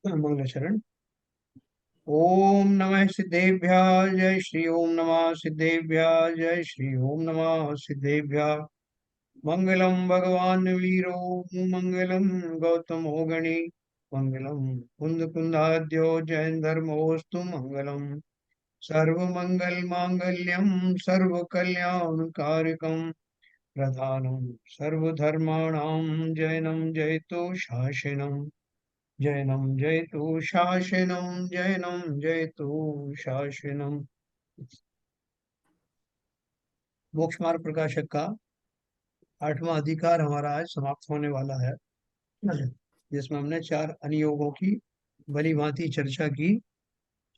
मंगलाचरण। ओम नमः सिद्धेभ्यः जय श्री ओम नमः सिद्धेभ्यः जय श्री ओम नमः सिद्धेभ्यः। मंगलम भगवान वीरो मंगलम गौतमो गणी मंगलम कुंद कुंदाद्यो जैन धर्मोस्तु मंगलम सर्वमंगल मांगल्यम सर्व कल्याण कारकम प्रधानम सर्वधर्माणां जैनम जयतु शासनम जैनम जयतु शासनम जैनम जयतु शासनम। मोक्ष मार्ग प्रकाशक का 8वां अधिकार हमारा आज समाप्त होने वाला है, जिसमें हमने 4 अनुयोगों की भली भांति चर्चा की।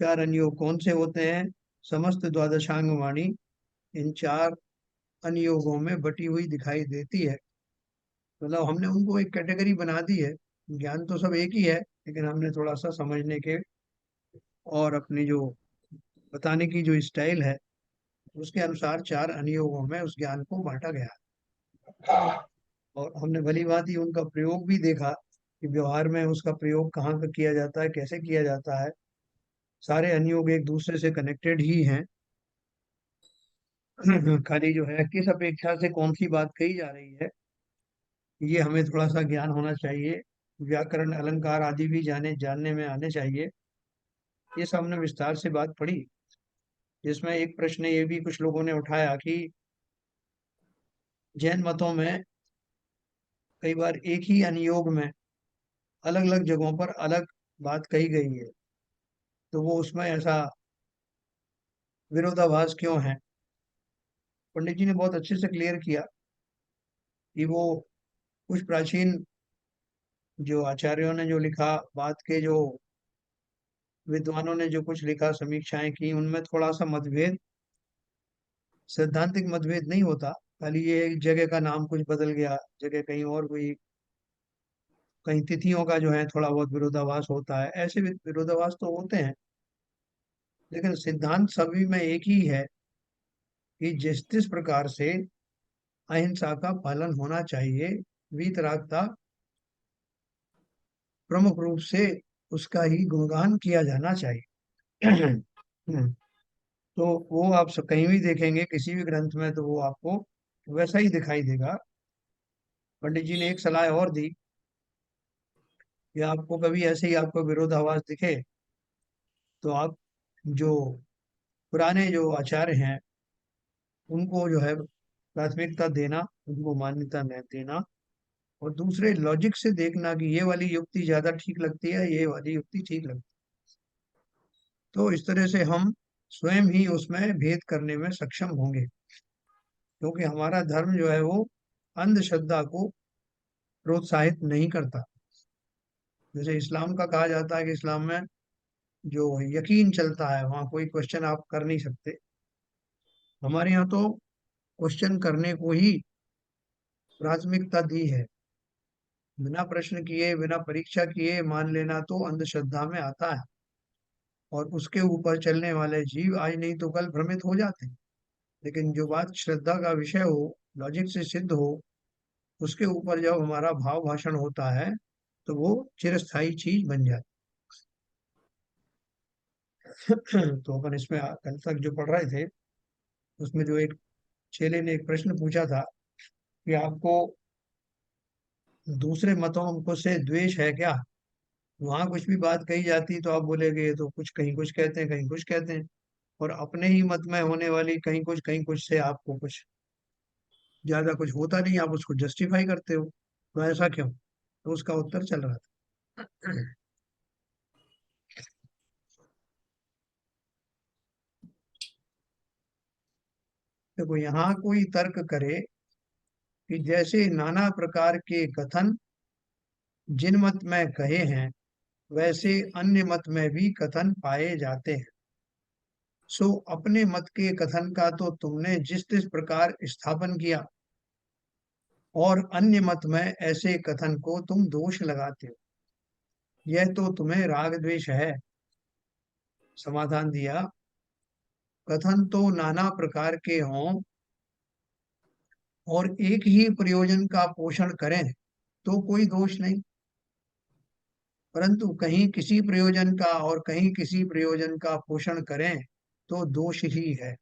4 अनुयोग कौन से होते हैं? समस्त द्वादशांग वाणी इन 4 अनुयोगों में बटी हुई दिखाई देती है। मतलब हमने उनको एक कैटेगरी बना दी है। ज्ञान तो सब एक ही है, लेकिन हमने थोड़ा सा समझने के और अपनी जो बताने की जो स्टाइल है उसके अनुसार 4 अनुयोगों में उस ज्ञान को बांटा गया। और हमने भली भांति उनका प्रयोग भी देखा कि व्यवहार में उसका प्रयोग कहाँ का किया जाता है, कैसे किया जाता है। सारे अनुयोग एक दूसरे से कनेक्टेड ही हैं। खाली जो है किस अपेक्षा से कौन सी बात कही जा रही है, ये हमें थोड़ा सा ज्ञान होना चाहिए। व्याकरण अलंकार आदि भी जानने में आने चाहिए। ये सब हमने विस्तार से बात पढ़ी, जिसमें एक प्रश्न ये भी कुछ लोगों ने उठाया कि जैन मतों में कई बार एक ही अनुयोग में अलग अलग जगहों पर अलग बात कही गई है, तो वो उसमें ऐसा विरोधाभास क्यों है? पंडित जी ने बहुत अच्छे से क्लियर किया कि वो कुछ प्राचीन जो आचार्यों ने जो लिखा, बात के जो विद्वानों ने जो कुछ लिखा, समीक्षाएं की, उनमें थोड़ा सा मतभेद, सैद्धांतिक मतभेद नहीं होता। खाली ये एक जगह का नाम कुछ बदल गया, जगह कहीं और हुई, कहीं तिथियों का जो है थोड़ा बहुत विरोधाभास होता है। ऐसे विरोधाभास तो होते हैं, लेकिन सिद्धांत सभी में एक ही है कि जिस प्रकार से अहिंसा का पालन होना चाहिए, वीतरागता प्रमुख रूप से उसका ही गुणगान किया जाना चाहिए। तो वो आप कहीं भी देखेंगे किसी भी ग्रंथ में, तो वो आपको वैसा ही दिखाई देगा। पंडित जी ने एक सलाह और दी कि आपको कभी ऐसे ही आपको विरोधाभास दिखे, तो आप जो पुराने जो आचार्य हैं उनको जो है प्राथमिकता देना, उनको मान्यता न देना, और दूसरे लॉजिक से देखना कि ये वाली युक्ति ज्यादा ठीक लगती है, ये वाली युक्ति ठीक लगती है। तो इस तरह से हम स्वयं ही उसमें भेद करने में सक्षम होंगे, क्योंकि हमारा धर्म जो है वो अंधश्रद्धा को प्रोत्साहित नहीं करता। जैसे इस्लाम का कहा जाता है कि इस्लाम में जो यकीन चलता है, वहाँ कोई क्वेश्चन आप कर नहीं सकते। हमारे यहाँ तो क्वेश्चन करने को ही प्राथमिकता दी है। बिना प्रश्न किए, बिना परीक्षा किए मान लेना तो अंधश्रद्धा में आता है, और उसके ऊपर चलने वाले जीव आज नहीं तो कल भ्रमित हो जाते हैं। लेकिन जो बात श्रद्धा का विषय हो, लॉजिक से सिद्ध हो, उसके ऊपर जब हमारा भाव भाषण होता है तो वो चिरस्थायी चीज बन जाती है। तो अपन इसमें कल तक जो पढ़ रहे थे, उसमें जो एक चेले ने एक प्रश्न पूछा था कि आपको दूसरे मतों को से द्वेष है क्या? वहां कुछ भी बात कही जाती तो आप बोलेगे ये तो कुछ कहीं कुछ कहते हैं, कहीं कुछ कहते हैं, और अपने ही मत में होने वाली कहीं कुछ से आपको कुछ ज्यादा कुछ होता नहीं, आप उसको जस्टिफाई करते हो। तो ऐसा क्यों? तो उसका उत्तर चल रहा था। देखो, यहाँ कोई तर्क करे कि जैसे नाना प्रकार के कथन जिन मत में कहे हैं, वैसे अन्य मत में भी कथन पाए जाते हैं। सो अपने मत के कथन का तो तुमने जिस प्रकार स्थापन किया, और अन्य मत में ऐसे कथन को तुम दोष लगाते हो, यह तो तुम्हें राग द्वेष है। समाधान दिया, कथन तो नाना प्रकार के हों और एक ही प्रयोजन का पोषण करें, तो कोई दोष नहीं। परंतु कहीं किसी प्रयोजन का और कहीं किसी प्रयोजन का पोषण करें तो दोष ही है।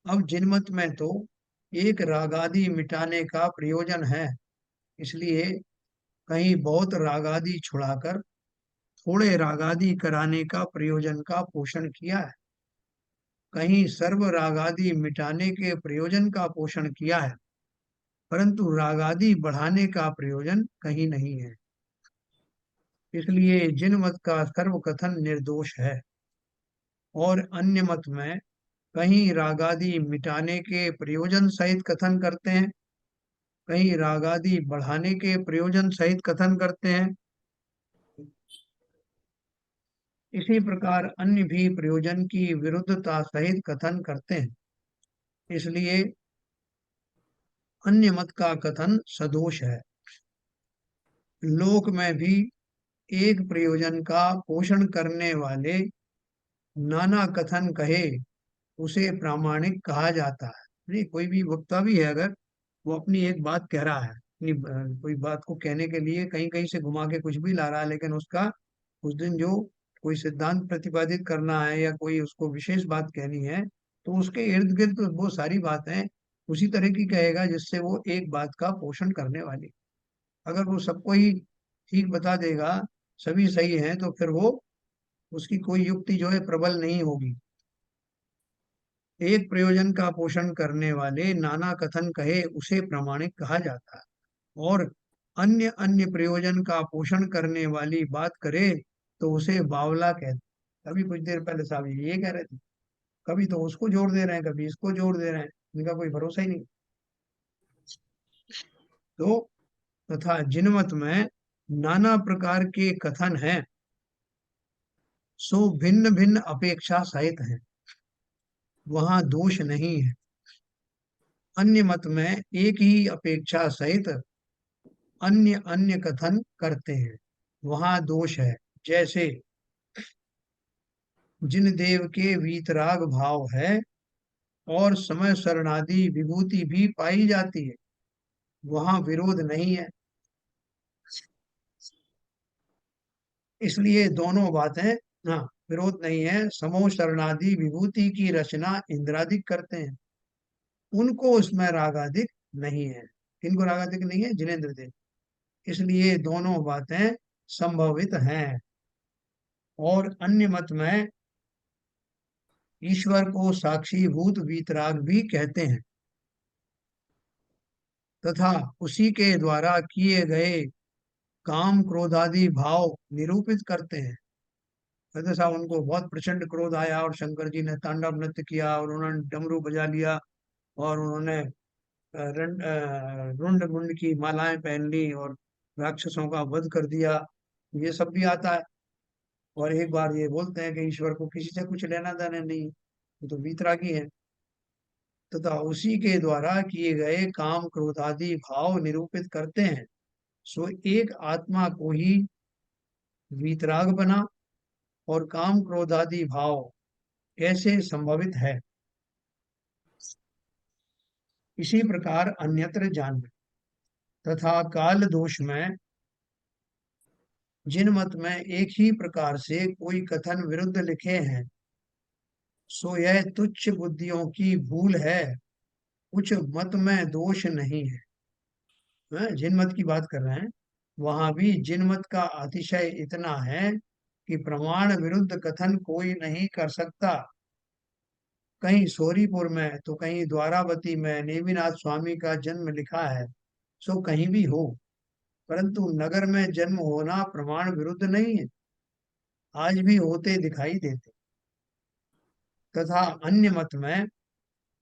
अब जिनमत में तो एक रागादि मिटाने का प्रयोजन है, इसलिए कहीं बहुत रागादि छुड़ाकर थोड़े रागादि कराने का प्रयोजन का पोषण किया है, कहीं सर्व रागादि मिटाने के प्रयोजन का पोषण किया है, परंतु रागादि बढ़ाने का प्रयोजन कहीं नहीं है। इसलिए जिन मत का सर्व कथन निर्दोष है। और अन्य मत में कहीं रागादि मिटाने के प्रयोजन सहित कथन करते हैं, कहीं रागादि बढ़ाने के प्रयोजन सहित कथन करते हैं। इसी प्रकार अन्य भी प्रयोजन की विरुद्धता सहित कथन करते हैं, इसलिए अन्य मत का कथन सदोष है। लोक में भी एक प्रयोजन का पोषण करने वाले नाना कथन कहे उसे प्रामाणिक कहा जाता है। नहीं, कोई भी वक्ता भी है, अगर वो अपनी एक बात कह रहा है, अपनी कोई बात को कहने के लिए कहीं कहीं से घुमा के कुछ भी ला रहा है, लेकिन उसका उस दिन जो कोई सिद्धांत प्रतिपादित करना है या कोई उसको विशेष बात कहनी है, तो उसके इर्द गिर्द वो सारी बातें उसी तरह की कहेगा जिससे वो एक बात का पोषण करने वाली। अगर वो सबको ही ठीक बता देगा, सभी सही है, तो फिर वो उसकी कोई युक्ति जो है प्रबल नहीं होगी। एक प्रयोजन का पोषण करने वाले नाना कथन कहे उसे प्रामाणिक कहा जाता है, और अन्य अन्य प्रयोजन का पोषण करने वाली बात करे तो उसे बावला कहते हैं। अभी कुछ देर पहले साहब ये कह रहे थे, कभी तो उसको जोड़ दे रहे हैं, कभी इसको जोड़ दे रहे हैं, इनका कोई भरोसा ही नहीं। तो तथा जिनमत में नाना प्रकार के कथन हैं, सो भिन्न भिन्न अपेक्षा सहित हैं, वहां दोष नहीं है। अन्य मत में एक ही अपेक्षा सहित अन्य अन्य कथन करते हैं, वहां दोष है। जैसे जिन देव के वीतराग भाव है और समय शरणादि विभूति भी पाई जाती है, वहां विरोध नहीं है। इसलिए दोनों बातें, हाँ, विरोध नहीं है। समो शरणादि विभूति की रचना इंद्रादिक करते हैं, उनको उसमें रागादिक नहीं है। किनको रागादिक नहीं है? जिनेन्द्र देव। इसलिए दोनों बातें संभवित हैं। और अन्य मत में ईश्वर को साक्षीभूत वीतराग भी कहते हैं, तथा उसी के द्वारा किए गए काम क्रोधादि भाव निरूपित करते हैं। कहते साहब उनको बहुत प्रचंड क्रोध आया और शंकर जी ने तांडव नृत्य किया और उन्होंने डमरू बजा लिया और उन्होंने रुंड मुंड की मालाएं पहन ली और राक्षसों का वध कर दिया। ये सब भी आता है। और एक बार ये बोलते हैं कि ईश्वर को किसी से कुछ लेना देना नहीं, वो तो वीतरागी है। तथा उसी के द्वारा किए गए काम क्रोधादि भाव निरूपित करते हैं, सो एक आत्मा को ही वीतराग बना और काम क्रोधादि भाव कैसे संभवित है, इसी प्रकार अन्यत्र जान। तथा काल दोष में जिन मत में एक ही प्रकार से कोई कथन विरुद्ध लिखे हैं, सो यह तुच्छ बुद्धियों की भूल है, कुछ मत में दोष नहीं है। जिन मत की बात कर रहे हैं, वहां भी जिन मत का अतिशय इतना है कि प्रमाण विरुद्ध कथन कोई नहीं कर सकता। कहीं सोरीपुर में तो कहीं द्वारावती में नेमिनाथ स्वामी का जन्म लिखा है, सो कहीं भी हो, परंतु नगर में जन्म होना प्रमाण विरुद्ध नहीं है, आज भी होते दिखाई देते। तथा अन्य मत में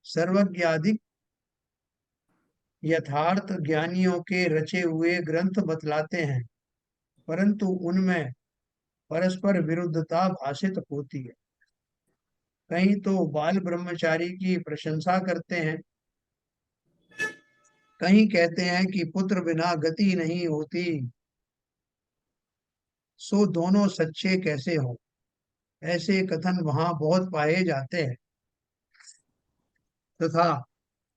सर्वज्ञाधिक यथार्थ ज्ञानियों के रचे हुए ग्रंथ बतलाते हैं, परंतु उनमें परस्पर विरुद्धता भाषित होती है। कहीं तो बाल ब्रह्मचारी की प्रशंसा करते हैं, कहीं कहते हैं कि पुत्र बिना गति नहीं होती। सो दोनों सच्चे कैसे हो? ऐसे कथन वहां बहुत पाए जाते हैं, तथा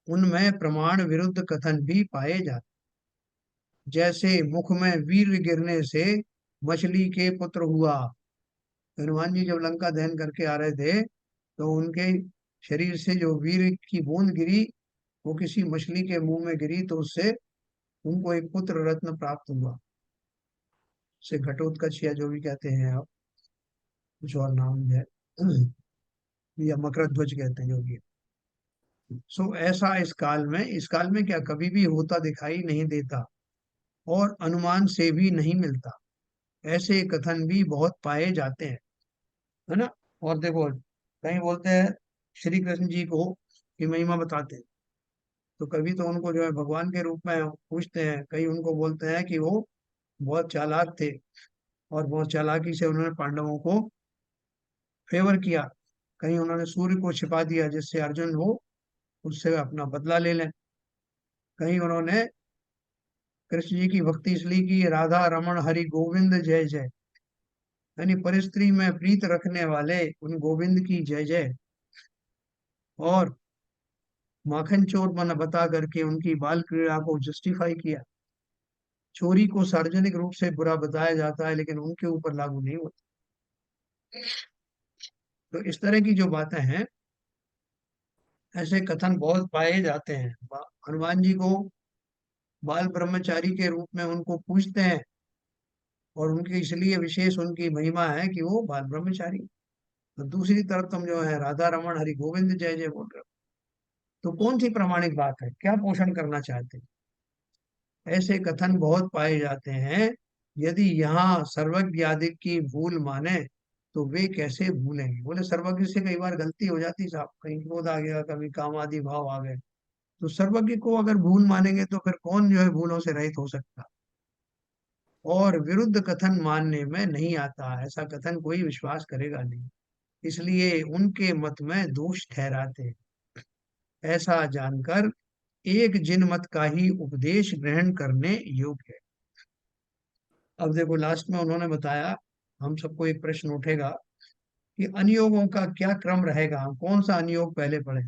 उनमें प्रमाण विरुद्ध कथन भी पाए जाते हैं। जैसे मुख में वीर गिरने से मछली के पुत्र हुआ। हनुमान जी जब लंका दहन करके आ रहे थे तो उनके शरीर से जो वीर की बूंद गिरी, वो किसी मछली के मुंह में गिरी, तो उससे उनको एक पुत्र रत्न प्राप्त हुआ। उसे घटोत्कच या जो भी कहते हैं आप, कुछ और नाम है, या मकरध्वज कहते हैं जो भी। सो ऐसा इस काल में क्या कभी भी होता दिखाई नहीं देता, और अनुमान से भी नहीं मिलता। ऐसे कथन भी बहुत पाए जाते हैं, है ना। और देखो, कहीं बोलते हैं श्री कृष्ण जी को की महिमा बताते हैं, तो कभी तो उनको जो है भगवान के रूप में पूछते हैं, कई उनको बोलते हैं कि वो बहुत चालाक थे, और बहुत चालाकी से उन्होंने पांडवों को फेवर किया। कहीं उन्होंने सूर्य को छिपा दिया जिससे अर्जुन वो उससे अपना बदला ले लें। कहीं उन्होंने कृष्ण जी की भक्ति इसलिए की, राधा रमण हरि गोविंद जय जय, यानी परिस्त्री में प्रीत रखने वाले उन गोविंद की जय जय। और माखन चोर बना बता करके उनकी बाल क्रीड़ा को जस्टिफाई किया। चोरी को सार्वजनिक रूप से बुरा बताया जाता है, लेकिन उनके ऊपर लागू नहीं होता। तो इस तरह की जो बातें हैं, ऐसे कथन बहुत पाए जाते हैं। हनुमान जी को बाल ब्रह्मचारी के रूप में उनको पूजते हैं, और उनकी इसलिए विशेष उनकी महिमा है कि वो बाल ब्रह्मचारी। तो दूसरी तरफ तुम जो है राधा रमण हरि गोविंद जय जय बोल रहे हो, तो कौन सी प्रामाणिक बात है, क्या पोषण करना चाहते हैं। ऐसे कथन बहुत पाए जाते हैं। यदि यहाँ सर्वज्ञ आदि की भूल माने तो वे कैसे भूलेंगे। बोले सर्वज्ञ से कई बार गलती हो जाती साहब, कहीं क्रोध आ गया, कभी काम आदि भाव आ गए, तो सर्वज्ञ को अगर भूल मानेंगे तो फिर कौन जो है भूलों से रहित हो सकता। और विरुद्ध कथन मानने में नहीं आता, ऐसा कथन कोई विश्वास करेगा नहीं, इसलिए उनके मत में दोष ठहराते हैं। ऐसा जानकर एक जिन मत का ही उपदेश ग्रहण करने योग्य है। अब देखो लास्ट में उन्होंने बताया, हम सबको एक प्रश्न उठेगा कि अनियोगों का क्या क्रम रहेगा, हम कौन सा अनियोग पहले पढ़े,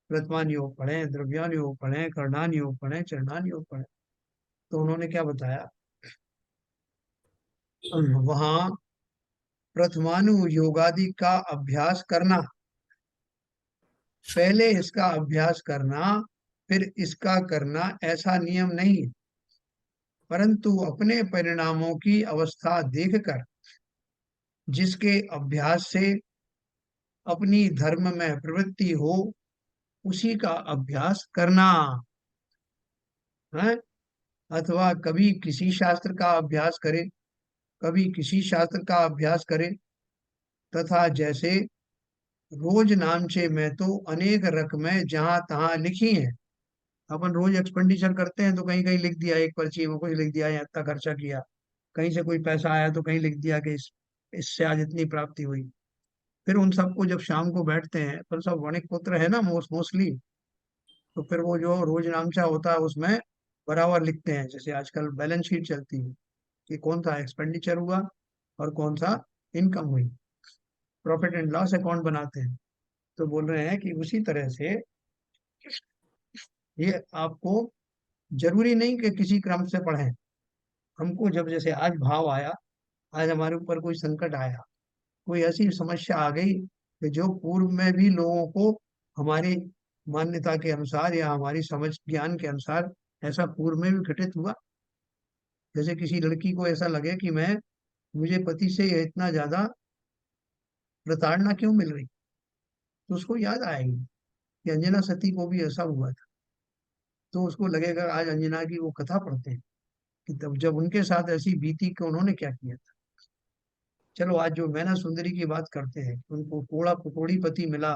प्रथमान योग पढ़े, द्रव्यान योग पढ़े, कर्णान योग पढ़े, चरणान योग पढ़े। तो उन्होंने क्या बताया, वहां प्रथमानु योगादि का अभ्यास करना, पहले इसका अभ्यास करना फिर इसका करना, ऐसा नियम नहीं, परंतु अपने परिणामों की अवस्था देखकर जिसके अभ्यास से अपनी धर्म में प्रवृत्ति हो, उसी का अभ्यास करना है। अथवा कभी किसी शास्त्र का अभ्यास करे, कभी किसी शास्त्र का अभ्यास करे, तथा जैसे रोज नामचे में तो अनेक रकमें जहां तहां लिखी हैं। अपन रोज एक्सपेंडिचर करते हैं तो कहीं कहीं लिख दिया, एक पर्ची में कुछ लिख दिया, यहाँ इतना खर्चा किया। कहीं से कोई पैसा आया तो कहीं लिख दिया कि इससे आज इतनी प्राप्ति हुई। फिर उन सबको जब शाम को बैठते हैं, पर सब वणिक पुत्र है ना मोस्टली, तो फिर वो जो रोज नामचा होता है उसमें बराबर लिखते हैं, जैसे आजकल बैलेंस शीट चलती है कि कौन सा एक्सपेंडिचर हुआ और कौन सा इनकम हुई, प्रॉफिट एंड लॉस अकाउंट बनाते हैं। तो बोल रहे हैं कि उसी तरह से ये आपको जरूरी नहीं कि किसी क्रम से पढ़ें। हमको जब जैसे आज भाव आया, आज हमारे ऊपर कोई संकट आया, कोई ऐसी समस्या आ गई कि जो पूर्व में भी लोगों को हमारी मान्यता के अनुसार या हमारी समझ ज्ञान के अनुसार ऐसा पूर्व में भी घटित हुआ। जैसे किसी लड़की को ऐसा लगे कि मैं मुझे पति से इतना ज्यादा प्रताड़ना क्यों मिल रही, तो उसको याद आएगी कि अंजना सती को भी ऐसा हुआ था। तो उसको लगेगा, आज अंजना की वो कथा पढ़ते हैं कि तब जब उनके साथ ऐसी बीती कि उन्होंने क्या किया था। चलो आज जो मैना सुंदरी की बात करते हैं, उनको कोड़ा कोड़ी पति मिला,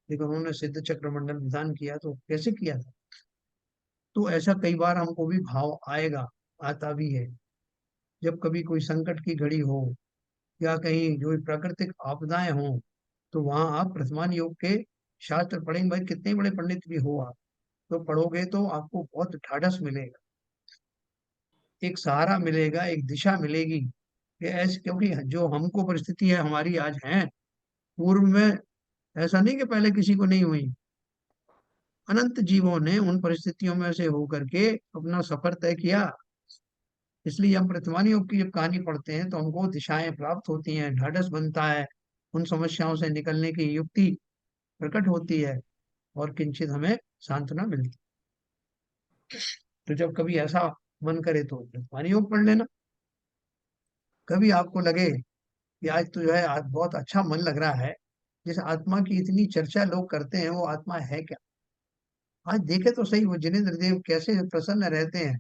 लेकिन उन्होंने सिद्ध चक्र मंडल विधान किया, तो कैसे किया था। तो ऐसा कई बार हमको भी भाव आएगा, आता भी है, जब कभी कोई संकट की घड़ी हो या कहीं जो प्राकृतिक आपदाएं हों, तो वहां आप प्रथमान योग के शास्त्र पढ़ेंगे। भाई कितने बड़े पंडित भी हो आप, तो पढ़ोगे तो आपको बहुत ढाढ़स मिलेगा, एक सहारा मिलेगा, एक दिशा मिलेगी। ये ऐसे क्योंकि जो हमको परिस्थिति है हमारी आज है, पूर्व में ऐसा नहीं कि पहले किसी को नहीं हुई। अनंत जीवों ने उन परिस्थितियों में से होकर के अपना सफर तय किया। इसलिए हम प्रतिमान योग की जब कहानी पढ़ते हैं तो हमको दिशाएं प्राप्त होती हैं, ढाढ़स बनता है, उन समस्याओं से निकलने की युक्ति प्रकट होती है, और किंचित हमें सांत्वना मिलती है। तो जब कभी ऐसा मन करे तो प्रतिमान योग पढ़ लेना। कभी आपको लगे कि आज तो जो है आज बहुत अच्छा मन लग रहा है, जिस आत्मा की इतनी चर्चा लोग करते हैं वो आत्मा है क्या? आज देखे तो सही वो जिनेन्द्र देव कैसे प्रसन्न रहते हैं।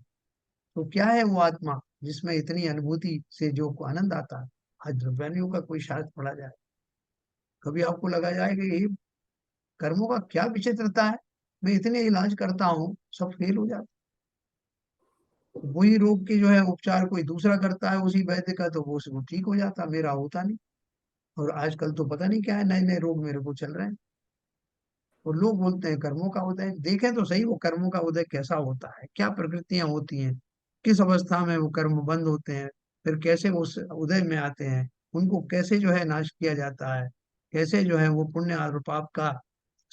तो क्या है वो आत्मा जिसमें इतनी अनुभूति से जो को आनंद आता है? आज द्रव्यानियों का कोई शास्त्र पढ़ा जाए, कभी आपको लगा जाए कि ये कर्मों का क्या विचित्रता है, मैं इतने इलाज करता हूँ सब फेल हो जाता। वही रोग के जो है उपचार कोई दूसरा करता है उसी वैद्य का, तो वो ठीक हो जाता, मेरा होता नहीं। और आजकल तो पता नहीं क्या है, नए नए रोग मेरे को चल रहे हैं। और लोग बोलते हैं कर्मों का उदय, देखें तो सही वो कर्मों का उदय कैसा होता है, क्या प्रकृतियां होती हैं, किस अवस्था में वो कर्म बंद होते हैं, फिर कैसे वो उस उदय में आते हैं, उनको कैसे जो है नाश किया जाता है, कैसे जो है वो पुण्य और पाप का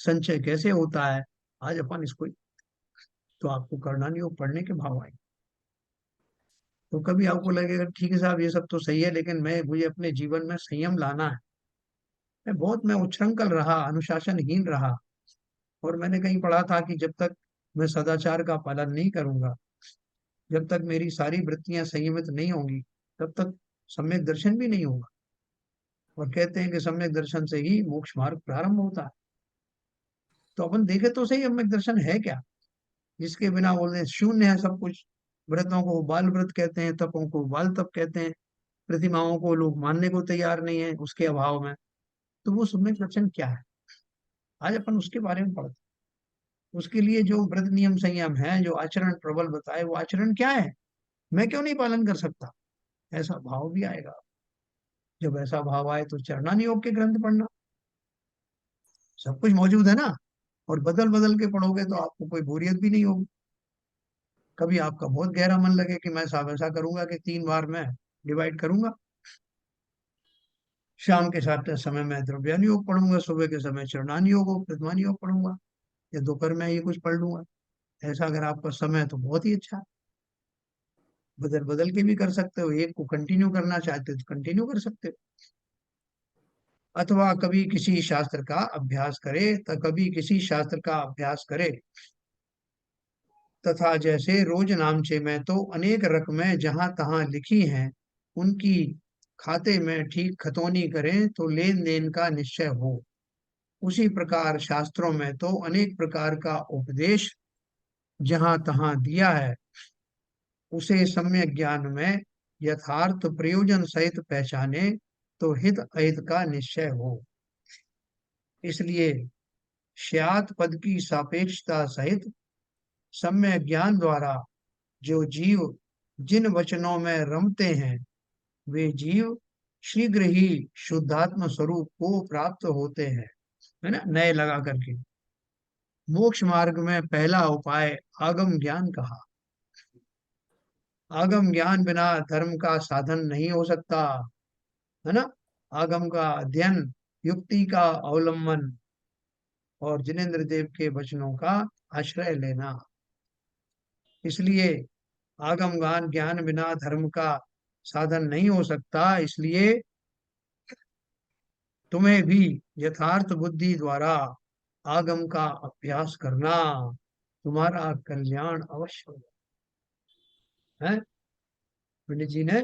संचय कैसे होता है। आज अपन इसको, तो आपको करना योग पढ़ने के भाव आए। तो कभी आपको लगेगा ठीक है साहब ये सब तो सही है, लेकिन मुझे अपने जीवन में संयम लाना है। मैं उच्छृंखल रहा, अनुशासनहीन रहा, और मैंने कहीं पढ़ा था कि जब तक मैं सदाचार का पालन नहीं करूंगा, जब तक मेरी सारी वृत्तियां संयमित नहीं होंगी, तब तक सम्यक दर्शन भी नहीं होगा। और कहते हैं कि सम्यक दर्शन से ही मोक्ष मार्ग प्रारंभ होता है। तो अपन देखे तो सही सम्यक दर्शन है क्या, जिसके बिना बोलते हैं शून्य है सब कुछ। व्रतों को बाल व्रत कहते हैं, तपों को बाल तप कहते हैं, प्रतिमाओं को लोग मानने को तैयार नहीं है उसके अभाव में। तो वो सम्यक दर्शन क्या है, आज अपन उसके बारे में पढ़ते हैं। उसके लिए जो व्रत नियम संयम है, जो आचरण प्रबल बताए, वो आचरण क्या है, मैं क्यों नहीं पालन कर सकता, ऐसा भाव भी आएगा। जब ऐसा भाव आए तो चरणानी योग के ग्रंथ पढ़ना, सब कुछ मौजूद है ना। और बदल बदल के पढ़ोगे तो आपको कोई बोरियत भी नहीं होगी। कभी आपका बहुत गहरा मन लगे कि मैं साहब ऐसा करूंगा कि 3 बार मैं डिवाइड करूंगा, शाम के साथ समय में द्रव्यान योग पढ़ूंगा, सुबह के समय चरणान योग हो प्रतिमान योग पढ़ूंगा, या दोपहर में ये कुछ पढ़ लूंगा। ऐसा अगर आपका समय है तो बहुत ही अच्छा है। बदल बदल के भी कर सकते हो, एक को कंटिन्यू करना चाहते हो तो कंटिन्यू कर सकते हो, अथवा कभी किसी शास्त्र का अभ्यास करे तो कभी किसी शास्त्र का अभ्यास करे। तथा जैसे रोज नामचे में तो अनेक रकमें जहां तहां लिखी हैं, उनकी खाते में ठीक खतौनी करें तो लेन देन का निश्चय हो। उसी प्रकार शास्त्रों में तो अनेक प्रकार का उपदेश जहां तहां दिया है, उसे सम्यक ज्ञान में यथार्थ प्रयोजन सहित पहचाने तो हित अहित का निश्चय हो। इसलिए स्यात् पद की सापेक्षता सहित सम्यक ज्ञान द्वारा जो जीव जिन वचनों में रमते हैं, वे जीव शीघ्र ही शुद्धात्म स्वरूप को प्राप्त होते हैं, है ना, नए लगा करके। मोक्ष मार्ग में पहला उपाय आगम ज्ञान कहा। आगम ज्ञान बिना धर्म का साधन नहीं हो सकता, है ना। आगम का अध्ययन, युक्ति का अवलंबन, और जिनेन्द्र देव के वचनों का आश्रय लेना। इसलिए आगम ज्ञान ज्ञान बिना धर्म का साधन नहीं हो सकता। इसलिए तुम्हें भी यथार्थ बुद्धि द्वारा आगम का अभ्यास करना, तुम्हारा कल्याण अवश्य होगा। है, पंडित जी ने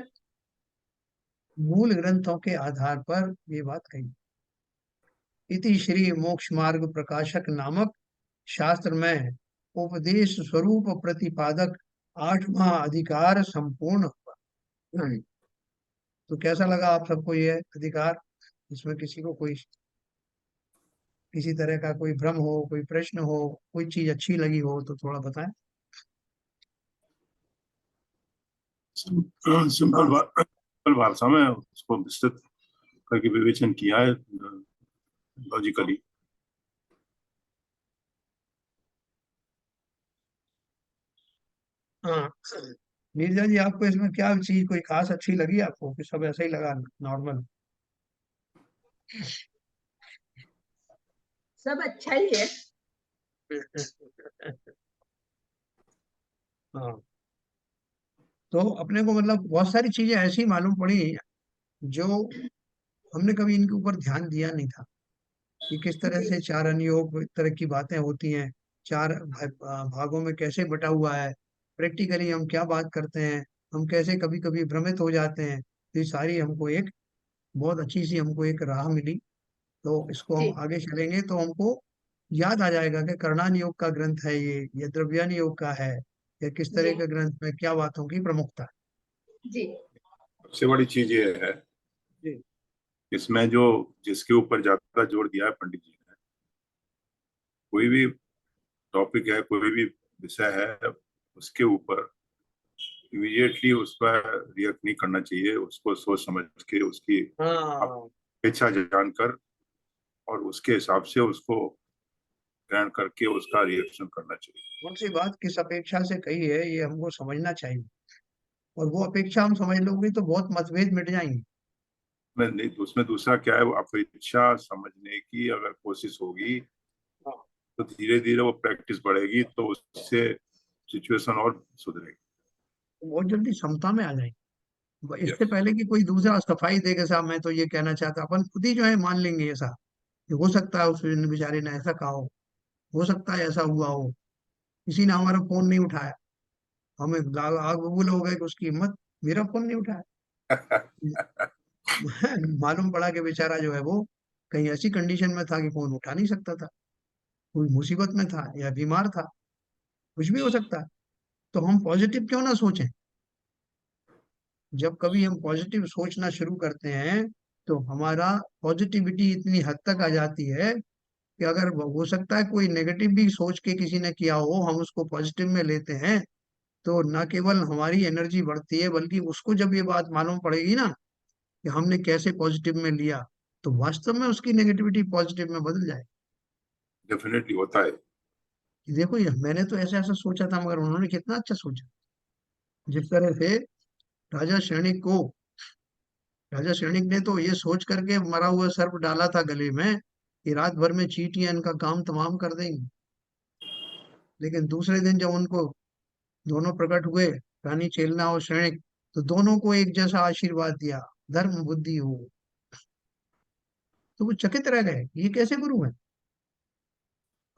मूल ग्रंथों के आधार पर ये बात कही। इति श्री मोक्ष मार्ग प्रकाशक नामक शास्त्र में उपदेश स्वरूप प्रतिपादक 8वां अधिकार संपूर्ण हुआ। तो कैसा लगा आप सबको ये अधिकार? इसमें किसी को कोई किसी तरह का कोई भ्रम हो, कोई प्रश्न हो, कोई चीज अच्छी लगी हो तो थोड़ा बताएं। सिंपल सिंपल भाषा में उसको विस्तृत करके विवेचन किया है लॉजिकली। हाँ, नीरजा जी आपको इसमें क्या चीज कोई खास अच्छी लगी आपको, कि सब ऐसा ही लगा नॉर्मल? सब अच्छा ही है। हाँ, तो अपने को मतलब बहुत सारी चीजें ऐसी मालूम पड़ी जो हमने कभी इनके ऊपर ध्यान दिया नहीं था, कि किस तरह जी से चार अनुयोग इस तरह की बातें होती हैं, चार भागों में कैसे बटा हुआ है, प्रैक्टिकली हम क्या बात करते हैं, हम कैसे कभी कभी भ्रमित हो जाते हैं। तो ये सारी हमको एक बहुत अच्छी सी हमको एक राह मिली। तो इसको हम जी आगे चलेंगे तो हमको याद आ जाएगा कि करणान योग का ग्रंथ है ये द्रव्यान योग का है, या किस जी तरह के ग्रंथ में क्या बातों की प्रमुखता है। जी सबसे बड़ी चीज ये है, जी। इसमें जो जिसके ऊपर ज्यादा जोर दिया है पंडित जी ने, कोई भी टॉपिक है, कोई भी विषय है, उसके ऊपर इमीडिएटली उस पर रिएक्ट नहीं करना चाहिए, उसको सोच समझ के उसकी हाँ, अपेक्षा जानकर और उसके हिसाब से उसको ग्रहण करके उसका रिएक्शन करना चाहिए। कौन सी बात किस अपेक्षा से कही है ये हमको समझना चाहिए, और वो अपेक्षा हम समझ लोगे तो बहुत मतभेद मिट जाएंगे। उसमें दूसरा क्या है, वो आपको इच्छा समझने की अगर कोशिश होगी हाँ, तो धीरे धीरे वो प्रैक्टिस बढ़ेगी, तो उससे सिचुएशन और सुधरेगी। तो बहुत जल्दी समता में आ जाएंगे। इससे यस, पहले कि कोई दूसरा सफाई दे के साहब मैं तो ये कहना चाहता, अपन खुद ही जो है मान लेंगे ऐसा कि हो सकता है उस बेचारे ने ऐसा कहा हो सकता है ऐसा हुआ हो, किसी ने हमारा फोन नहीं उठाया, हमें आग बबूल हो गए कि उसकी हिम्मत, मेरा फोन नहीं उठाया। मालूम पड़ा कि बेचारा जो है वो कहीं ऐसी कंडीशन में था कि फोन उठा नहीं सकता था, कोई मुसीबत में था या बीमार था, कुछ भी हो सकता है। तो हम पॉजिटिव क्यों ना सोचें। जब कभी हम पॉजिटिव सोचना शुरू करते हैं तो हमारा पॉजिटिविटी इतनी हद तक आ जाती है कि अगर हो सकता है कोई नेगेटिव भी सोच के किसी ने किया हो, हम उसको पॉजिटिव में लेते हैं, तो न केवल हमारी एनर्जी बढ़ती है बल्कि उसको जब ये बात मालूम पड़ेगी ना कि हमने कैसे पॉजिटिव में लिया, तो वास्तव में उसकी नेगेटिविटी पॉजिटिव में बदल जाए। डेफिनेटली होता है। कि देखो ये मैंने तो ऐसा ऐसा सोचा था मगर उन्होंने कितना अच्छा सोचा। जिस तरह से राजा सैनिक को राजा सैनिक ने तो ये सोच करके मरा हुआ सर्प डाला था गले में कि रात भर में चींटियां इनका काम तमाम कर देंगी। लेकिन दूसरे दिन जब उनको दोनों प्रकट हुए, रानी चेलना और सैनिक, तो दोनों को एक जैसा आशीर्वाद दिया, धर्म बुद्धि हो। तो वो चकित रह गए, ये कैसे गुरु हैं।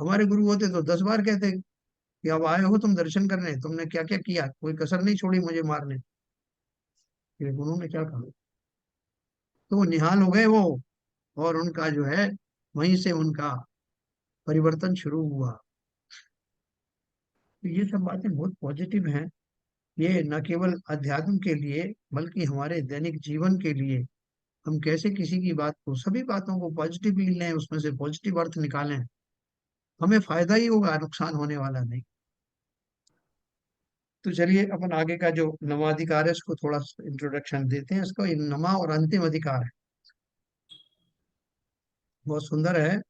हमारे गुरु होते तो 10 बार कहते कि अब आए हो तुम दर्शन करने, तुमने क्या क्या किया, कोई कसर नहीं छोड़ी मुझे मारने। फिर उन्होंने क्या कहा, तो वो निहाल हो गए वो, और उनका जो है वहीं से उनका परिवर्तन शुरू हुआ। तो ये सब बातें बहुत पॉजिटिव हैं। ये न केवल अध्यात्म के लिए बल्कि हमारे दैनिक जीवन के लिए, हम कैसे किसी की बात को, सभी बातों को पॉजिटिवली लें, उसमें से पॉजिटिव अर्थ निकालें, हमें फायदा ही होगा, नुकसान होने वाला नहीं। तो चलिए अपन आगे का जो नवाधिकार है उसको थोड़ा इंट्रोडक्शन देते हैं। इसको ये नमा और अंतिम अधिकार है, बहुत सुंदर है।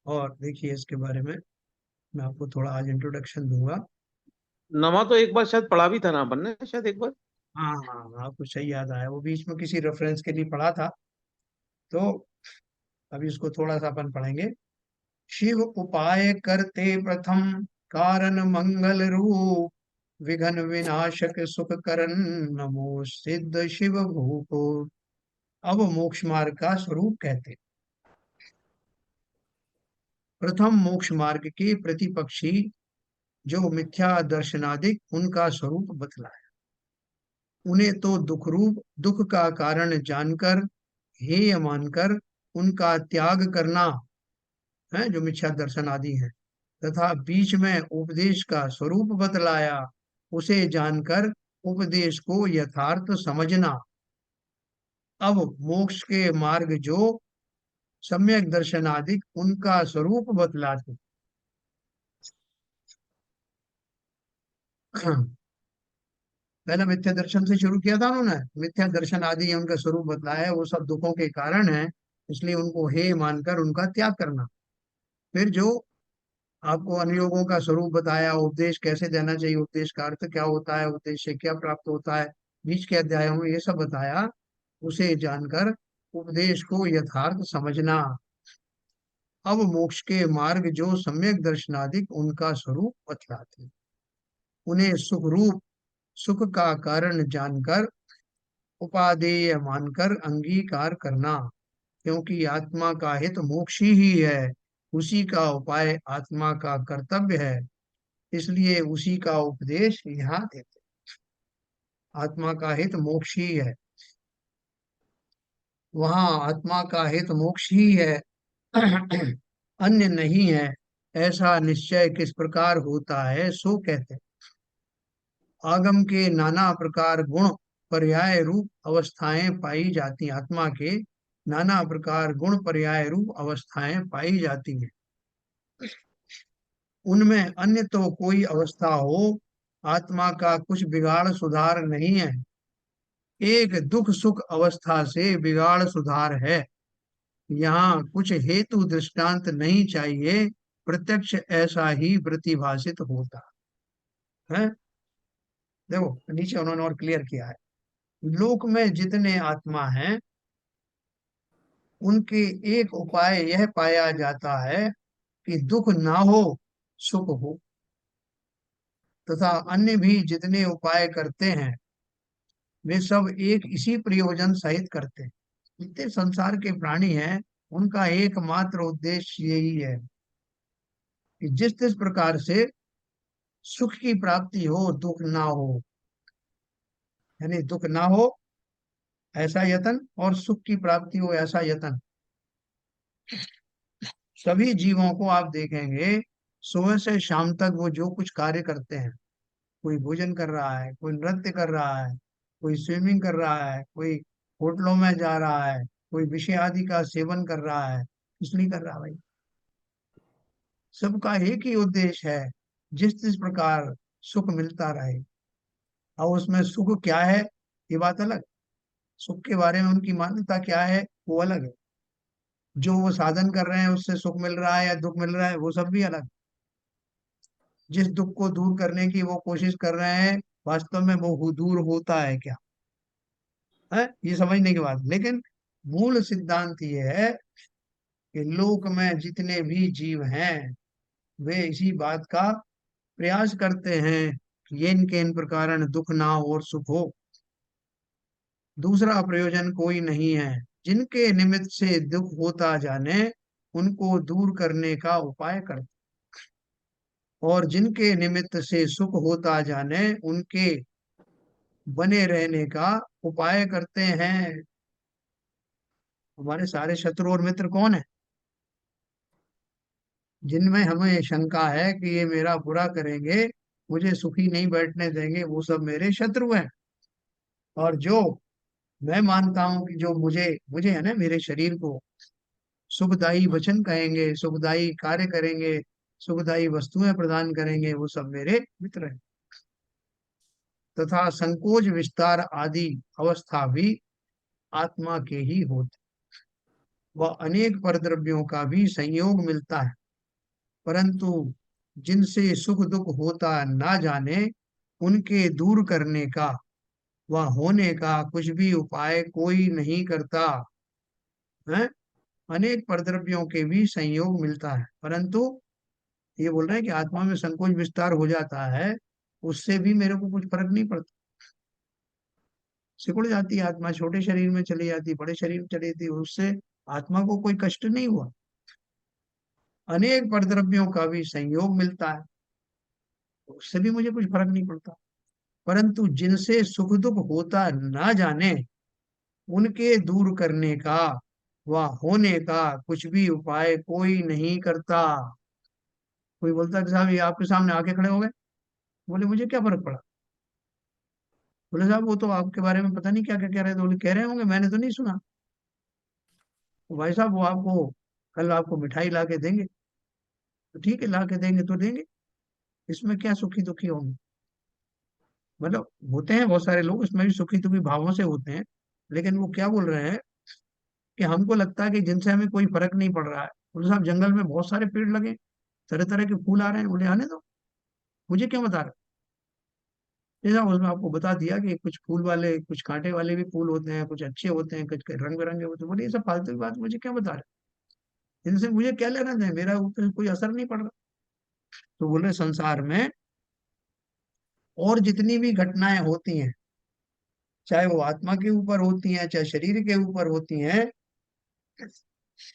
और देखिए इसके बारे में मैं आपको थोड़ा आज इंट्रोडक्शन दूंगा। नमा तो एक बार शायद पढ़ा भी था ना अपन ने, शायद एक बार। हाँ हाँ हाँ, आपको सही याद आया, वो बीच में किसी रेफरेंस के लिए पढ़ा था। तो अभी इसको थोड़ा सा अपन पढ़ेंगे। शिव उपाय करते प्रथम, कारण मंगल रूप, विघ्न विनाशक सुख करन, नमो सिद्ध शिव भूपो। अब मोक्ष मार्ग का स्वरूप कहते हैं। प्रथम मोक्ष मार्ग के प्रतिपक्षी जो मिथ्या दर्शनादिक उनका स्वरूप बतलाया, उन्हें तो दुख रूप, दुख का कारण जानकर, हेय मानकर उनका त्याग करना है, जो मिथ्या दर्शन आदि है, तथा बीच में उपदेश का स्वरूप बतलाया, उसे जानकर उपदेश को यथार्थ समझना। अब मोक्ष के मार्ग जो सम्यक दर्शन आदि उनका स्वरूप बतलाते। पहले मिथ्या दर्शन से शुरू किया था उन्होंने, मिथ्या दर्शन आदि उनका स्वरूप बतलाया है, वो सब दुखों के कारण है, इसलिए उनको हे मानकर उनका त्याग करना। फिर जो आपको अनुयोगों का स्वरूप बताया, उपदेश कैसे देना चाहिए, उपदेश का अर्थ क्या होता है, उपदेश से क्या प्राप्त होता है, बीच के अध्यायों में ये सब बताया, उसे जानकर उपदेश को यथार्थ समझना। अब मोक्ष के मार्ग जो सम्यक दर्शनादिक उनका स्वरूप बतलाते, उन्हें सुख रूप, सुख का कारण जानकर उपादेय मानकर अंगीकार करना, क्योंकि आत्मा का हित मोक्ष ही है, उसी का उपाय आत्मा का कर्तव्य है, इसलिए उसी का उपदेश यहाँ देते। आत्मा का हित मोक्ष ही है, वहाँ आत्मा का हित मोक्ष ही है, अन्य नहीं है, ऐसा निश्चय किस प्रकार होता है सो कहते हैं। आगम के नाना प्रकार गुण पर्याय रूप अवस्थाएं पाई जाती, आत्मा के नाना प्रकार गुण पर्याय रूप अवस्थाएं पाई जाती हैं। उनमें अन्य तो कोई अवस्था हो, आत्मा का कुछ बिगाड़ सुधार नहीं है। एक दुख सुख अवस्था से बिगाड़ सुधार है। यहाँ कुछ हेतु दृष्टांत नहीं चाहिए, प्रत्यक्ष ऐसा ही प्रतिभासित होता है। देखो नीचे उन्होंने और क्लियर किया है, लोक में जितने आत्मा हैं उनके एक उपाय यह पाया जाता है कि दुख ना हो सुख हो, तथा अन्य भी जितने उपाय करते हैं वे सब एक इसी प्रयोजन सहित करते हैं। जितने संसार के प्राणी हैं उनका एकमात्र उद्देश्य यही है कि जिस जिस प्रकार से सुख की प्राप्ति हो दुख ना हो, यानी दुख ना हो ऐसा यतन और सुख की प्राप्ति हो ऐसा यतन। सभी जीवों को आप देखेंगे सुबह से शाम तक वो जो कुछ कार्य करते हैं, कोई भोजन कर रहा है, कोई नृत्य कर रहा है, कोई स्विमिंग कर रहा है, कोई होटलों में जा रहा है, कोई विषय आदि का सेवन कर रहा है, इसलिए कर रहा है भाई। सबका एक ही उद्देश्य है, जिस जिस प्रकार सुख मिलता रहे। और उसमें सुख क्या है ये बात अलग, सुख के बारे में उनकी मान्यता क्या है वो अलग है। जो वो साधन कर रहे हैं उससे सुख मिल रहा है या दुख मिल रहा है वो सब भी अलग। जिस दुख को दूर करने की वो कोशिश कर रहे हैं वास्तव में वो दूर होता है क्या, है ये समझने की बात। लेकिन मूल सिद्धांत ये है कि लोक में जितने भी जीव हैं वे इसी बात का प्रयास करते हैं कि ये इनके इन प्रकार दुख ना हो और सुख हो, दूसरा प्रयोजन कोई नहीं है। जिनके निमित्त से दुख होता जाने उनको दूर करने का उपाय करते, और जिनके निमित्त से सुख होता जाने उनके बने रहने का उपाय करते हैं। हमारे सारे शत्रु और मित्र कौन है? जिनमें हमें शंका है कि ये मेरा बुरा करेंगे, मुझे सुखी नहीं बैठने देंगे, वो सब मेरे शत्रु हैं। और जो मैं मानता हूं कि जो मुझे मुझे है ना, मेरे शरीर को सुखदायी वचन कहेंगे, सुखदायी कार्य करेंगे, सुखदायी वस्तुएं प्रदान करेंगे, वो सब मेरे मित्र हैं। तथा संकोच विस्तार आदि अवस्था भी आत्मा के ही होते, वह अनेक परद्रव्यों का भी संयोग मिलता है, परंतु जिनसे सुख दुख होता ना जाने उनके दूर करने का व होने का कुछ भी उपाय कोई नहीं करता है। अनेक परद्रव्यों के भी संयोग मिलता है, परंतु ये बोल रहे हैं कि आत्मा में संकोच विस्तार हो जाता है, उससे भी मेरे को कुछ फर्क नहीं पड़ता। सिकुड़ जाती है आत्मा, छोटे शरीर में चली जाती, बड़े शरीर में चली जाती, उससे आत्मा को कोई कष्ट नहीं हुआ। अनेक परद्रव्यों का भी संयोग मिलता है, उससे भी मुझे कुछ फर्क नहीं पड़ता, परंतु जिनसे सुख दुख होता ना जाने उनके दूर करने का व होने का कुछ भी उपाय कोई नहीं करता। कोई बोलता है कि साहब ये आपके सामने आके खड़े हो गए, बोले मुझे क्या फर्क पड़ा। बोले साहब वो तो आपके बारे में पता नहीं क्या क्या कह रहे थे, बोले कह रहे होंगे मैंने तो नहीं सुना। तो भाई साहब वो आपको कल आपको मिठाई ला के देंगे, तो ठीक है ला के देंगे तो देंगे, इसमें क्या सुखी दुखी होंगे। मतलब होते हैं बहुत सारे लोग इसमें भी सुखी दुखी भावों से होते हैं, लेकिन वो क्या बोल रहे हैं कि हमको लगता है कि जिनसे हमें कोई फर्क नहीं पड़ रहा है। बोले साहब जंगल में बहुत सारे पेड़ लगे, तरह तरह के फूल आ रहे हैं, बोले आने दो, मुझे क्या बता रहे। जैसा उसमें आपको बता दिया कि कुछ फूल वाले कुछ कांटे वाले भी फूल होते हैं, कुछ अच्छे होते हैं, कुछ रंग बिरंगे होते हैं। बोले ये सब फालतू की बात, मुझे क्या बता रहे, इनसे मुझे क्या लेना है, मेरा ऊपर कोई असर नहीं पड़ रहा। तो बोले संसार में और जितनी भी घटनाएं होती हैं, चाहे वो आत्मा के ऊपर होती हैं चाहे शरीर के ऊपर होती हैं,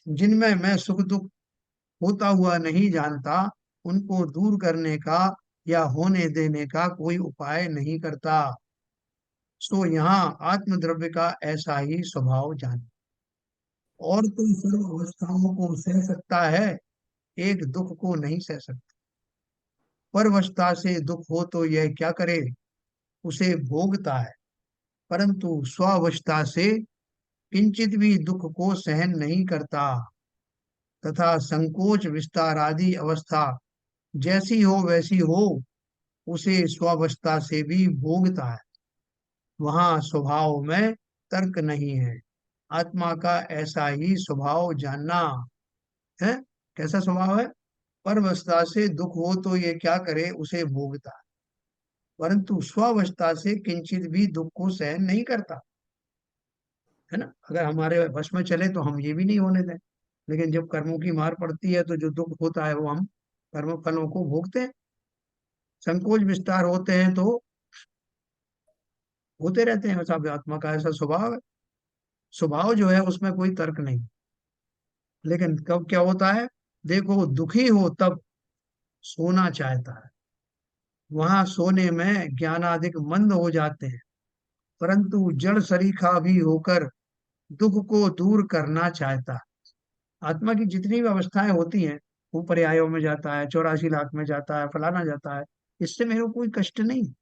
जिनमें मैं सुख दुख होता हुआ नहीं जानता, उनको दूर करने का या होने देने का कोई उपाय नहीं करता। सो यहाँ आत्मद्रव्य का ऐसा ही स्वभाव जान। और कोई सर्व अवस्थाओं को सह सकता है, एक दुख को नहीं सह सकता। परवशता से दुख हो तो यह क्या करे, उसे भोगता है, परंतु स्वावस्था से किंचित भी दुख को सहन नहीं करता। तथा संकोच विस्तार आदि अवस्था जैसी हो वैसी हो, उसे स्वावस्था से भी भोगता है। वहां स्वभाव में तर्क नहीं है। आत्मा का ऐसा ही स्वभाव जानना है। कैसा स्वभाव है? परवस्था से दुख हो तो ये क्या करे, उसे भोगता है, परंतु स्वावस्था से किंचित भी दुख को सहन नहीं करता। है ना? अगर हमारे वश में चले तो हम ये भी नहीं होने दें, लेकिन जब कर्मों की मार पड़ती है तो जो दुख होता है वो हम कर्म फलों को भोगते हैं। संकोच विस्तार होते हैं तो होते रहते हैं, वैसा आत्मा का ऐसा स्वभाव है। स्वभाव जो है उसमें कोई तर्क नहीं। लेकिन कब क्या होता है, देखो दुखी हो तब सोना चाहता है, वहां सोने में ज्ञानाधिक मंद हो जाते हैं, परंतु जड़ सरीखा भी होकर दुख को दूर करना चाहता है। आत्मा की जितनी भी अवस्थाएं होती हैं, वो पर्यायों में जाता है, 84 लाख में जाता है, फलाना जाता है, इससे मेरे को कोई कष्ट नहीं।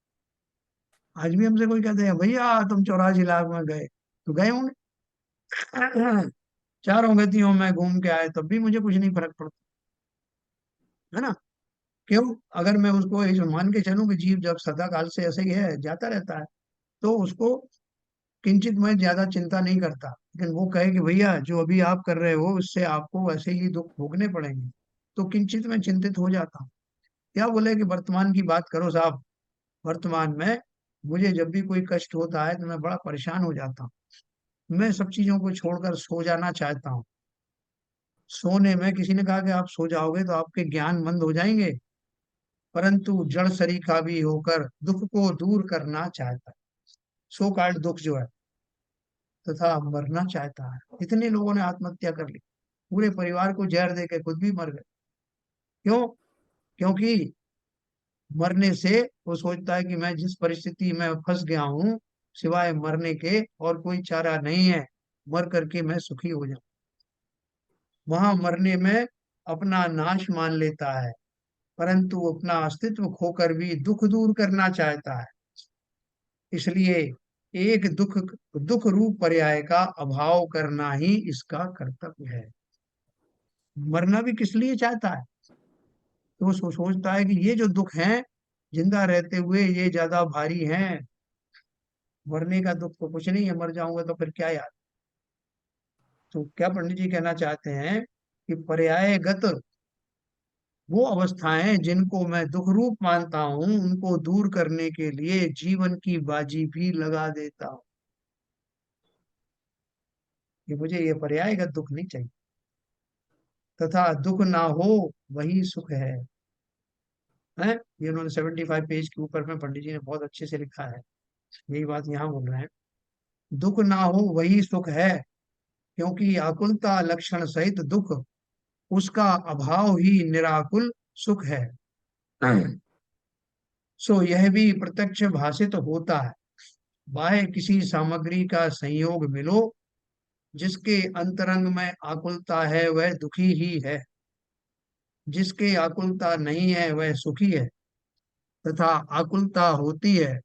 आज भी हमसे कोई कहते हैं भैया तुम 84 लाख में गए, तो गए होंगे। चारों गतियों में घूम के आए तब भी मुझे कुछ नहीं फर्क पड़ता। है ना? क्यों? अगर मैं उसको इस मान के चलूं कि जीव जब सदा काल से ऐसे ही है, जाता रहता है, तो उसको किंचित मैं ज्यादा चिंता नहीं करता। लेकिन वो कहे कि भैया जो अभी आप कर रहे हो उससे आपको वैसे ही दुख भोगने पड़ेंगे, तो किंचित मैं चिंतित हो जाता हूँ। क्या बोले कि वर्तमान की बात करो साहब, वर्तमान में मुझे जब भी कोई कष्ट होता है तो मैं बड़ा परेशान हो जाता हूँ। मैं सब चीजों को छोड़कर सो जाना चाहता हूँ। सोने में किसी ने कहा कि आप सो जाओगे तो आपके ज्ञान मंद हो जाएंगे, परंतु जड़ सरीखा भी होकर दुख को दूर करना चाहता है। सो काल्ड दुख जो है, तथा मरना चाहता है। इतने लोगों ने आत्महत्या कर ली, पूरे परिवार को जहर दे के खुद भी मर गए। क्यों? क्योंकि मरने से वो सोचता है कि मैं जिस परिस्थिति में फंस गया हूँ, सिवाय मरने के और कोई चारा नहीं है, मर करके मैं सुखी हो जाऊं। वहां मरने में अपना नाश मान लेता है, परंतु अपना अस्तित्व खोकर भी दुख दूर करना चाहता है। इसलिए एक दुख दुख रूप पर्याय का अभाव करना ही इसका कर्तव्य है। मरना भी किस लिए चाहता है? तो वो सोचता है कि ये जो दुख है, जिंदा रहते हुए ये ज्यादा भारी हैं, मरने का दुख तो कुछ नहीं है, मर जाऊंगा तो फिर क्या याद। तो क्या पंडित जी कहना चाहते हैं कि पर्यायगत वो अवस्थाएं जिनको मैं दुख रूप मानता हूं, उनको दूर करने के लिए जीवन की बाजी भी लगा देता हूं, कि मुझे ये पर्यायगत दुख नहीं चाहिए। तथा दुख ना हो वही सुख है। ये उन्होंने 75 पेज के ऊपर में पंडित जी ने बहुत अच्छे से लिखा है, यही बात यहाँ बोल रहे हैं। दुख ना हो वही सुख है, क्योंकि आकुलता लक्षण सहित दुख, उसका अभाव ही निराकुल सुख है। सो यह भी प्रत्यक्ष भाषित होता है। बाह्य किसी सामग्री का संयोग मिलो, जिसके अंतरंग में आकुलता है वह दुखी ही है, जिसके आकुलता नहीं है वह सुखी है। तथा आकुलता होती है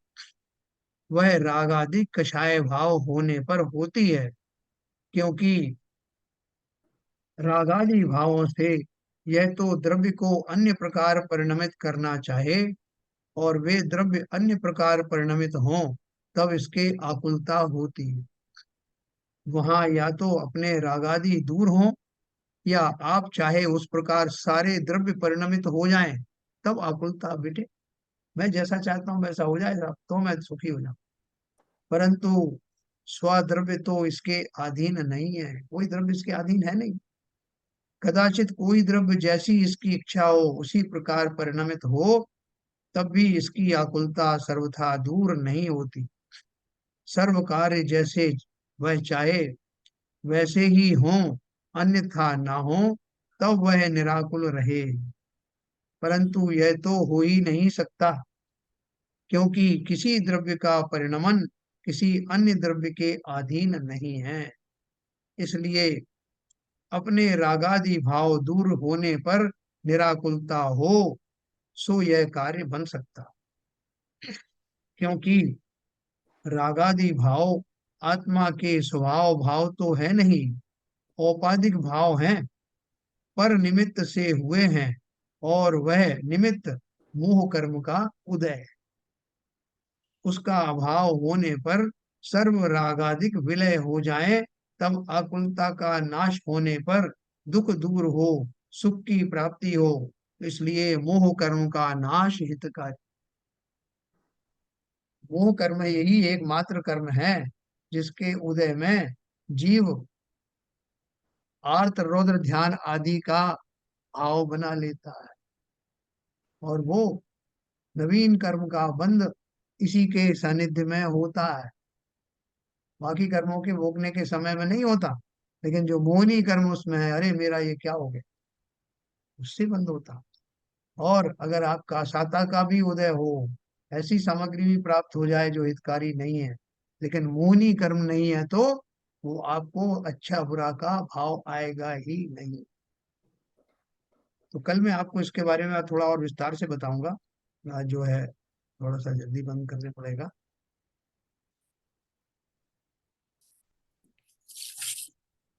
वह रागादि कषाय भाव होने पर होती है, क्योंकि रागादि भावों से यह तो द्रव्य को अन्य प्रकार परिणमित करना चाहे, और वे द्रव्य अन्य प्रकार परिणमित हों तब इसके आकुलता होती है। वहां या तो अपने रागादि दूर हों, या आप चाहे उस प्रकार सारे द्रव्य परिणमित हो जाएं, तब आकुलता बिटे। मैं जैसा चाहता हूं वैसा हो जाएगा तो मैं सुखी हो जाऊं, परंतु स्वद्रव्य तो इसके अधीन नहीं है, कोई द्रव्य इसके अधीन है नहीं। कदाचित कोई द्रव्य जैसी इसकी इच्छा हो उसी प्रकार परिणमित हो, तब भी इसकी आकुलता सर्वथा दूर नहीं होती। सर्व कार्य जैसे वह चाहे वैसे ही हो, अन्यथा ना हो, तब वह निराकुल रहे। परंतु यह तो हो ही नहीं सकता, क्योंकि किसी द्रव्य का परिणमन किसी अन्य द्रव्य के अधीन नहीं है। इसलिए अपने रागादि भाव दूर होने पर निराकुलता हो, सो यह कार्य बन सकता। क्योंकि रागादि भाव आत्मा के स्वभाव भाव तो है नहीं, औपाधिक भाव हैं, पर निमित्त से हुए हैं, और वह निमित्त मोह कर्म का उदय है। उसका अभाव होने पर सर्व रागादिक विलय हो जाए, तब आकुलता का नाश होने पर दुख दूर हो, सुख की प्राप्ति हो। इसलिए मोह कर्म का नाश हितकारी। मोह कर्म यही एकमात्र कर्म है जिसके उदय में जीव आर्त रौद्र ध्यान आदि का भाव बना लेता है, और वो नवीन कर्म का बंध इसी के सानिध्य में होता है। बाकी कर्मों के भोगने के समय में नहीं होता, लेकिन जो मोहनी कर्म उसमें है, अरे मेरा ये क्या हो गया, उससे बंद होता। और अगर आपका साता का भी उदय हो, ऐसी सामग्री भी प्राप्त हो जाए जो हितकारी नहीं है, लेकिन मोहनी कर्म नहीं है, तो वो आपको अच्छा बुरा का भाव आएगा ही नहीं। तो कल मैं आपको इसके बारे में थोड़ा और विस्तार से बताऊंगा। आज जो है थोड़ा सा जल्दी बंद करने पड़ेगा।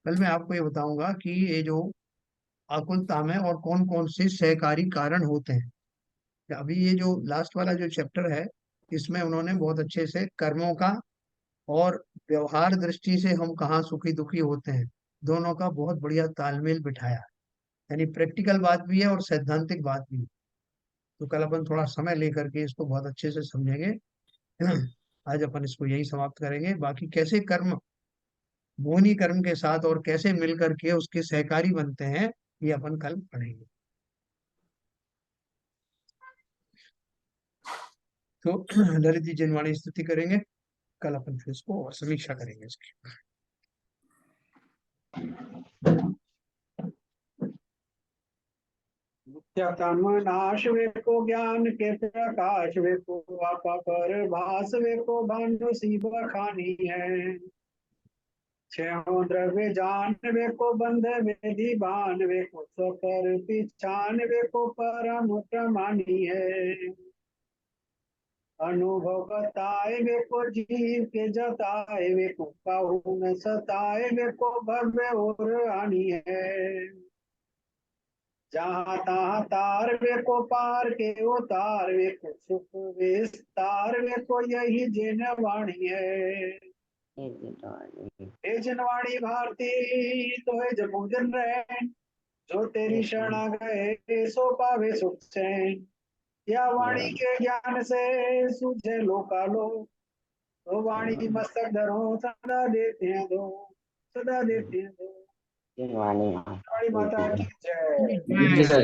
कल मैं आपको ये बताऊंगा कि ये जो आकुलता में और कौन कौन से सहकारी कारण होते हैं। अभी ये जो लास्ट वाला जो चैप्टर है, इसमें उन्होंने बहुत अच्छे से कर्मों का और व्यवहार दृष्टि से हम कहाँ सुखी दुखी होते हैं, दोनों का बहुत बढ़िया तालमेल बिठाया है। यानी प्रैक्टिकल बात भी है और सैद्धांतिक बात भी है। तो कल अपन थोड़ा समय लेकर के इसको बहुत अच्छे से समझेंगे। आज अपन इसको यही समाप्त करेंगे। बाकी कैसे कर्म मोहनी कर्म के साथ और कैसे मिल करके उसके सहकारी बनते हैं, ये अपन कल पढ़ेंगे। तो ललित जी जिनवाणी स्तुति करेंगे, कल अपन फिर इसको और समीक्षा करेंगे इसकी। तम नाश वे को ज्ञान के प्रकाश वे को आपा पर भास वे को भानु सी बखानी है। छो द्रव्य जान वे को बंध वेदी बान वे को स्वपर पिछान वे को परम प्रमानी है। अनुभव बताए वे को जीव के जताए वे को काहू न सताए वे को भव्य और हानि है। जहाँ तहाँ तार वे को पार के उतार वे को सुख विस्तार वे को यही जिन वाणी है। हे जिनवाणी भारती तो है जमुदन रैन, जो तेरी शरणा गए सो पावे सुख चैन। या वाणी के ज्ञान से सूझे लोकालो, तो वाणी मस्तक धरो सदा देते हैं दो, सदा देते हैं दो। वाणी माता की जय। जय।